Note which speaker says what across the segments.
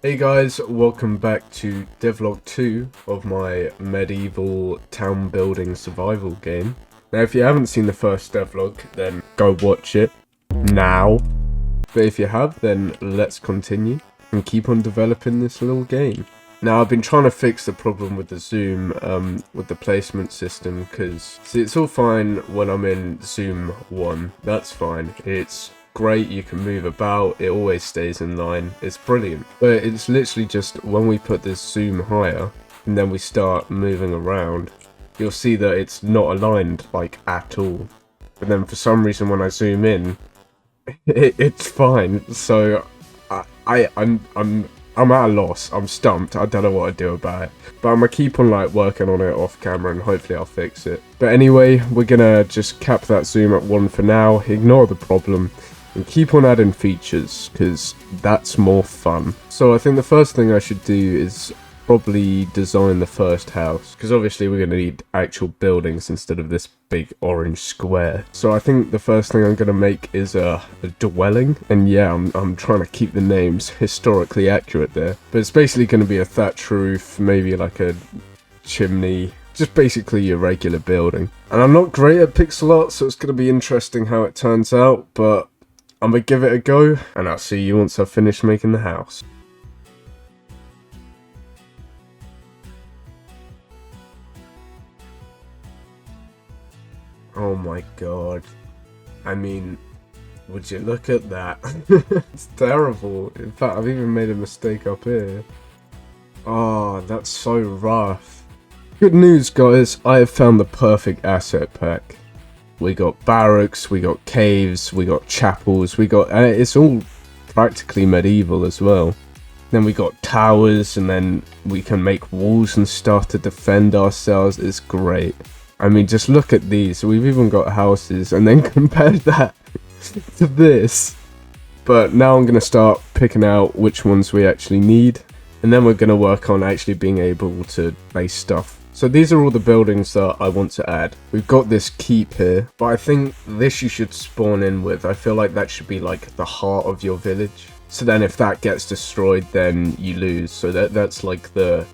Speaker 1: Hey guys, welcome back to Devlog 2 of my medieval town building survival game. Now if you haven't seen the first devlog, then go watch it now. But if you have, then let's continue and keep on developing this little game. Now I've been trying to fix the problem with the zoom, with the placement system, because it's all fine when I'm in zoom 1, that's fine. It's great, you can move about, it always stays in line, it's brilliant. But it's literally just when we put this zoom higher and then we start moving around, you'll see that it's not aligned like at all. But then for some reason when I zoom in, it's fine. So I'm at a loss, I'm stumped, I don't know what to do about it. But I'm gonna keep on like working on it off camera and hopefully I'll fix it. But anyway, we're gonna just cap that zoom at 1 for now, ignore the problem, and keep on adding features, because that's more fun. So I think the first thing I should do is probably design the first house, because obviously we're going to need actual buildings instead of this big orange square. So I think the first thing I'm going to make is a dwelling, and yeah, I'm trying to keep the names historically accurate there. But it's basically going to be a thatch roof, maybe like a chimney, just basically your regular building. And I'm not great at pixel art, so it's going to be interesting how it turns out, but I'm gonna give it a go, and I'll see you once I've finished making the house. Oh my god. I mean, would you look at that? It's terrible. In fact, I've even made a mistake up here. Oh, that's so rough. Good news, guys. I have found the perfect asset pack. We got barracks, we got caves, we got chapels, we got... it's all practically medieval as well. Then we got towers, and then we can make walls and stuff to defend ourselves. It's great. I mean, just look at these. We've even got houses, and then compare that to this. But now I'm going to start picking out which ones we actually need. And then we're going to work on actually being able to place stuff. So these are all the buildings that I want to add. We've got this keep here, but I think this you should spawn in with. I feel like that should be like the heart of your village. So then if that gets destroyed, then you lose. So that's like the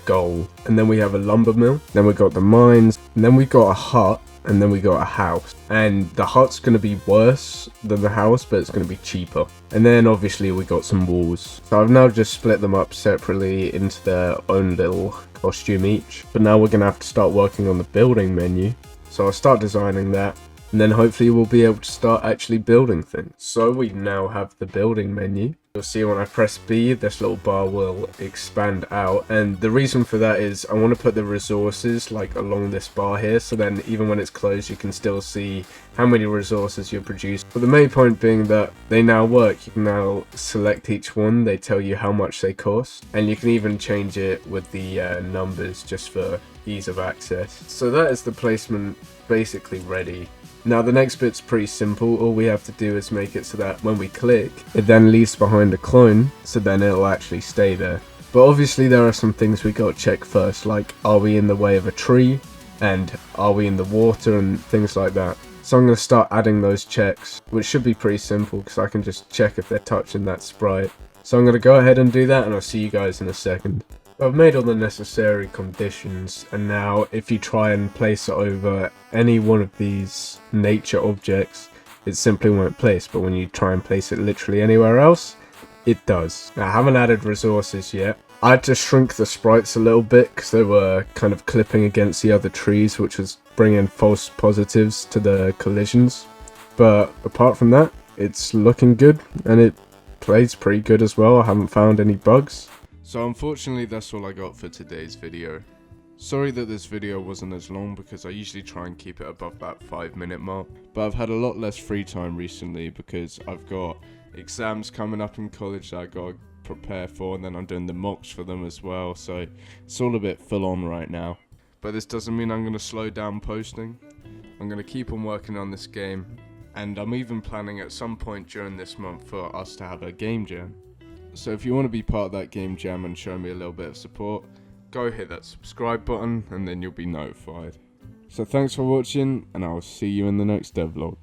Speaker 1: goal. And then we have a lumber mill. Then we got the mines. And then we got a hut. And then we got a house. And the hut's going to be worse than the house, but it's going to be cheaper. And then obviously we got some walls. So I've now just split them up separately into their own little costume each. But now we're going to have to start working on the building menu. So I'll start designing that. And then hopefully we'll be able to start actually building things. So we now have the building menu. You'll see when I press B, this little bar will expand out. And the reason for that is I want to put the resources like along this bar here. So then even when it's closed, you can still see how many resources you're producing. But the main point being that they now work. You can now select each one. They tell you how much they cost. And you can even change it with the numbers just for ease of access. So that is the placement basically ready. Now the next bit's pretty simple. All we have to do is make it so that when we click, it then leaves behind a clone, so then it'll actually stay there. But obviously there are some things we gotta check first, like are we in the way of a tree, and are we in the water, and things like that. So I'm gonna start adding those checks, which should be pretty simple because I can just check if they're touching that sprite. So I'm gonna go ahead and do that, and I'll see you guys in a second. I've made all the necessary conditions, and now if you try and place it over any one of these nature objects, it simply won't place, but when you try and place it literally anywhere else, it does. Now I haven't added resources yet. I had to shrink the sprites a little bit because they were kind of clipping against the other trees, which was bringing false positives to the collisions. But apart from that, it's looking good, and it plays pretty good as well. I haven't found any bugs. So unfortunately that's all I got for today's video. Sorry that this video wasn't as long because I usually try and keep it above that 5-minute mark. But I've had a lot less free time recently because I've got exams coming up in college that I gotta prepare for, and then I'm doing the mocks for them as well. So it's all a bit full on right now. But this doesn't mean I'm gonna slow down posting. I'm gonna keep on working on this game, and I'm even planning at some point during this month for us to have a game jam. So if you want to be part of that game jam and show me a little bit of support, go hit that subscribe button and then you'll be notified. So thanks for watching, and I'll see you in the next devlog.